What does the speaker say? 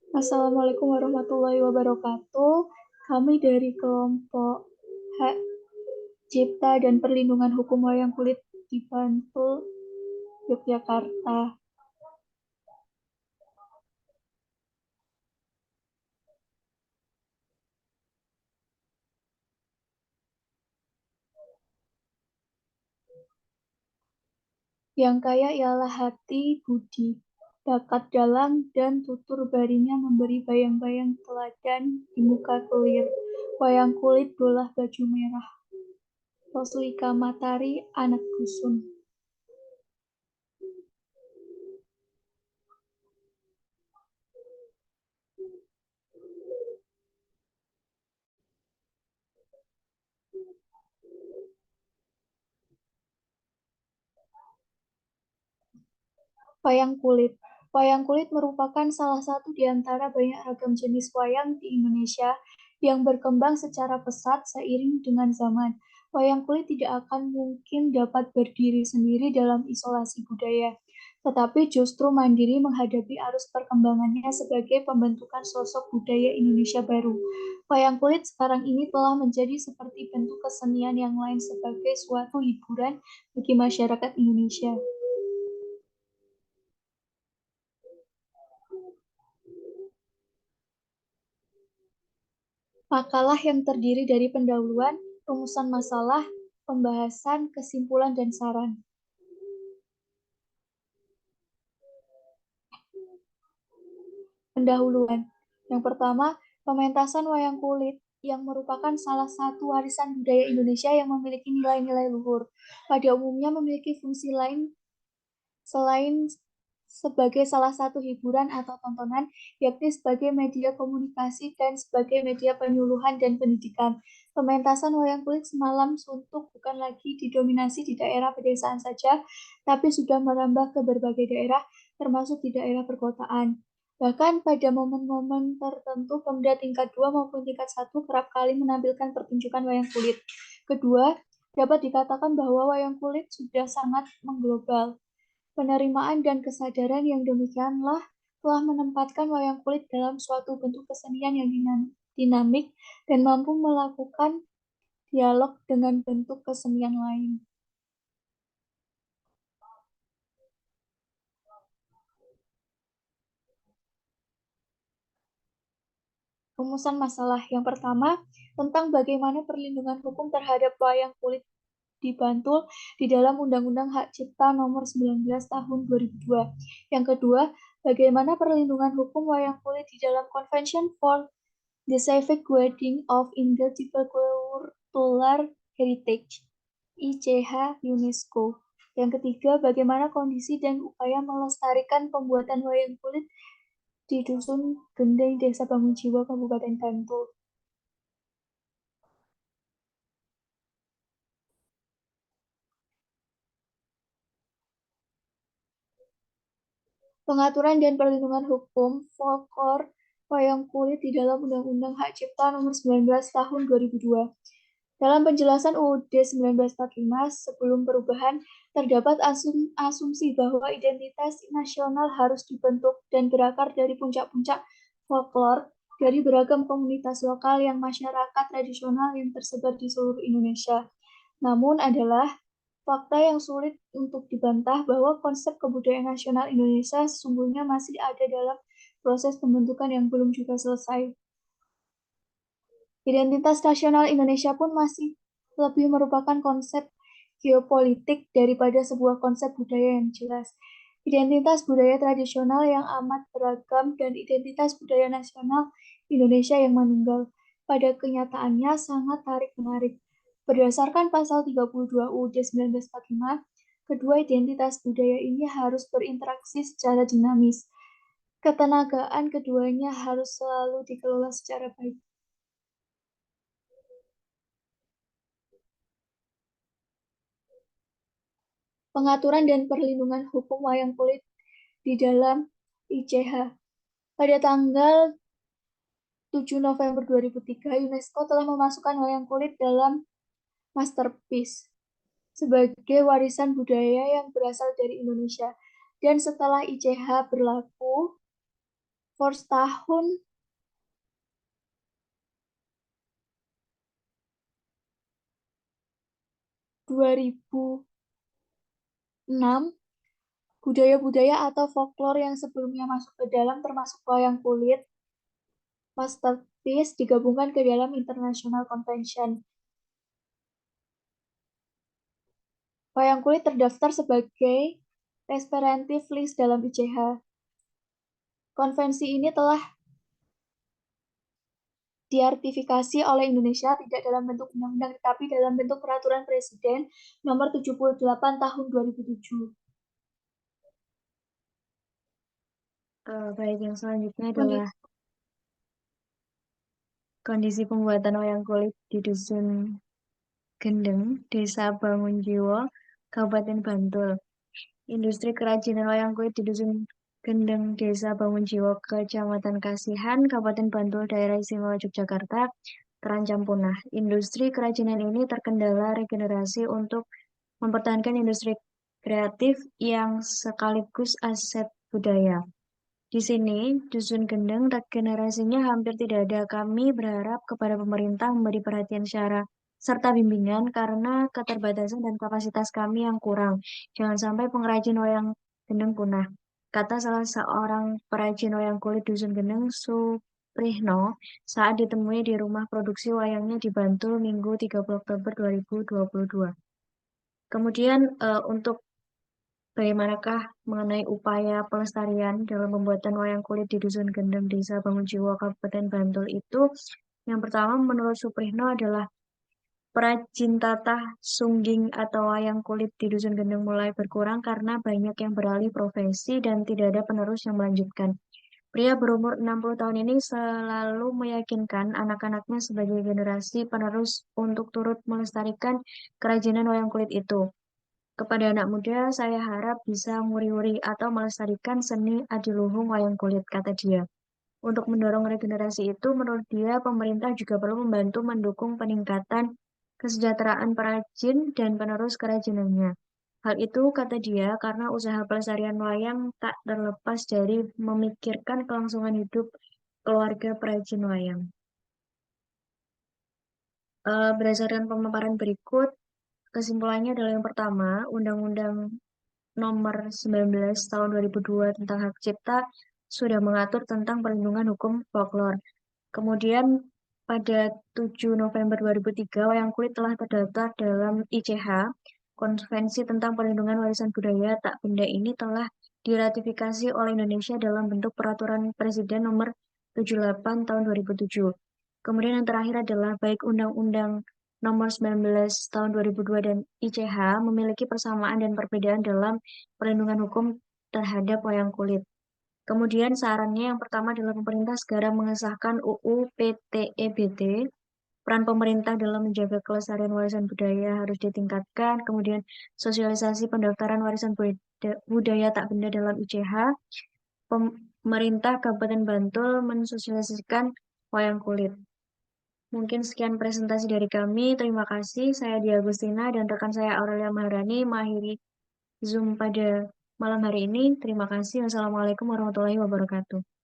Assalamualaikum warahmatullahi wabarakatuh. Kami dari kelompok Hak Cipta dan Perlindungan Hukum Wayang Kulit di Bantul, Yogyakarta. Yang kaya ialah hati budi, bakat dalam dan tutur barinya memberi bayang-bayang teladan di muka kelir. Wayang kulit bolah baju merah, Roslika Matahari anak dusun. Wayang kulit. Wayang kulit merupakan salah satu di antara banyak ragam jenis wayang di Indonesia yang berkembang secara pesat seiring dengan zaman. Wayang kulit tidak akan mungkin dapat berdiri sendiri dalam isolasi budaya, tetapi justru mandiri menghadapi arus perkembangannya sebagai pembentukan sosok budaya Indonesia baru. Wayang kulit sekarang ini telah menjadi seperti bentuk kesenian yang lain sebagai suatu hiburan bagi masyarakat Indonesia. Makalah yang terdiri dari pendahuluan, rumusan masalah, pembahasan, kesimpulan, dan saran. Pendahuluan. Yang pertama, pementasan wayang kulit yang merupakan salah satu warisan budaya Indonesia yang memiliki nilai-nilai luhur. Pada umumnya memiliki fungsi lain selain sebagai salah satu hiburan atau tontonan, yakni sebagai media komunikasi dan sebagai media penyuluhan dan pendidikan. Pementasan wayang kulit semalam suntuk bukan lagi didominasi di daerah pedesaan saja, tapi sudah merambah ke berbagai daerah, termasuk di daerah perkotaan. Bahkan pada momen-momen tertentu, Pemda tingkat 2 maupun tingkat 1 kerap kali menampilkan pertunjukan wayang kulit. Kedua, dapat dikatakan bahwa wayang kulit sudah sangat mengglobal. Penerimaan dan kesadaran yang demikianlah telah menempatkan wayang kulit dalam suatu bentuk kesenian yang dinamik dan mampu melakukan dialog dengan bentuk kesenian lain. Rumusan masalah yang pertama tentang bagaimana perlindungan hukum terhadap wayang kulit di Bantul di dalam Undang-Undang Hak Cipta Nomor 19 Tahun 2002. Yang kedua, bagaimana perlindungan hukum wayang kulit di dalam Convention for the Safeguarding of Intangible Cultural Heritage (ICH UNESCO). Yang ketiga, bagaimana kondisi dan upaya melestarikan pembuatan wayang kulit di Dusun Gendeng, Desa Bangunjiwo, Kabupaten Bantul. Pengaturan dan perlindungan hukum folklore wayang kulit di dalam Undang-Undang Hak Cipta Nomor 19 Tahun 2002. Dalam penjelasan UUD 1945 sebelum perubahan, terdapat asumsi bahwa identitas nasional harus dibentuk dan berakar dari puncak-puncak folklore dari beragam komunitas lokal yang masyarakat tradisional yang tersebar di seluruh Indonesia. Namun adalah fakta yang sulit untuk dibantah bahwa konsep kebudayaan nasional Indonesia sesungguhnya masih ada dalam proses pembentukan yang belum juga selesai. Identitas nasional Indonesia pun masih lebih merupakan konsep geopolitik daripada sebuah konsep budaya yang jelas. Identitas budaya tradisional yang amat beragam dan identitas budaya nasional Indonesia yang menunggal. Pada kenyataannya sangat tarik-menarik. Berdasarkan pasal 32 UUD 1945, kedua identitas budaya ini harus berinteraksi secara dinamis. Ketenagaan keduanya harus selalu dikelola secara baik. Pengaturan dan perlindungan hukum wayang kulit di dalam ICH. Pada tanggal 7 November 2003, UNESCO telah memasukkan wayang kulit dalam Masterpiece sebagai warisan budaya yang berasal dari Indonesia. Dan setelah ICH berlaku, Force tahun 2006, budaya-budaya atau folklore yang sebelumnya masuk ke dalam termasuk wayang kulit, masterpiece digabungkan ke dalam International Convention. Wayang kulit terdaftar sebagai Representative List dalam ICH. Konvensi ini telah diartifikasi oleh Indonesia tidak dalam bentuk undang-undang tetapi dalam bentuk peraturan Presiden nomor 78 tahun 2007. Baik, yang selanjutnya adalah kondisi pembuatan wayang kulit di Dusun Gendeng, Desa Bangunjiwo, Kabupaten Bantul. Industri kerajinan wayang kulit di Dusun Gendeng, Desa Bangunjiwo, Kecamatan Kasihan, Kabupaten Bantul, Daerah Istimewa Yogyakarta, terancam punah. Industri kerajinan ini terkendala regenerasi untuk mempertahankan industri kreatif yang sekaligus aset budaya. Di sini, Dusun Gendeng regenerasinya hampir tidak ada. Kami berharap kepada pemerintah memberi perhatian serta bimbingan karena keterbatasan dan kapasitas kami yang kurang. Jangan sampai pengrajin wayang gendeng punah. Kata salah seorang perajin wayang kulit Dusun Gendeng, Suprihno, saat ditemui di rumah produksi wayangnya di Bantul Minggu 30 Oktober 2022. Kemudian untuk bagaimanakah mengenai upaya pelestarian dalam pembuatan wayang kulit di Dusun Gendeng, Desa Bangunjiwo, Kabupaten Bantul itu? Yang pertama, menurut Suprihno adalah perajin tatah sungging atau wayang kulit di Dusun Gendeng mulai berkurang karena banyak yang beralih profesi dan tidak ada penerus yang melanjutkan. Pria berumur 60 tahun ini selalu meyakinkan anak-anaknya sebagai generasi penerus untuk turut melestarikan kerajinan wayang kulit itu. Kepada anak muda, saya harap bisa nguri-nguri atau melestarikan seni adiluhung wayang kulit, kata dia. Untuk mendorong regenerasi itu, menurut dia, pemerintah juga perlu membantu mendukung peningkatan kesejahteraan perajin dan penerus kerajinannya. Hal itu, kata dia, karena usaha pelestarian wayang tak terlepas dari memikirkan kelangsungan hidup keluarga perajin wayang. Berdasarkan pemaparan berikut, kesimpulannya adalah yang pertama, Undang-Undang Nomor 19 Tahun 2002 tentang Hak Cipta sudah mengatur tentang perlindungan hukum folklore. Kemudian pada 7 November 2003, wayang kulit telah terdaftar dalam ICH. Konvensi tentang Perlindungan Warisan Budaya Tak Benda ini telah diratifikasi oleh Indonesia dalam bentuk Peraturan Presiden Nomor 78 Tahun 2007. Kemudian yang terakhir adalah baik Undang-Undang Nomor 19 Tahun 2002 dan ICH memiliki persamaan dan perbedaan dalam perlindungan hukum terhadap wayang kulit. Kemudian sarannya yang pertama adalah pemerintah segera mengesahkan UU PTEBT. Peran pemerintah dalam menjaga kelestarian warisan budaya harus ditingkatkan. Kemudian sosialisasi pendaftaran warisan budaya tak benda dalam ICH. Pemerintah Kabupaten Bantul mensosialisasikan wayang kulit. Mungkin sekian presentasi dari kami. Terima kasih. Saya Dia Agustina dan rekan saya Aurelia Maharani mengakhiri Zoom pada malam hari ini. Terima kasih. Wassalamualaikum warahmatullahi wabarakatuh.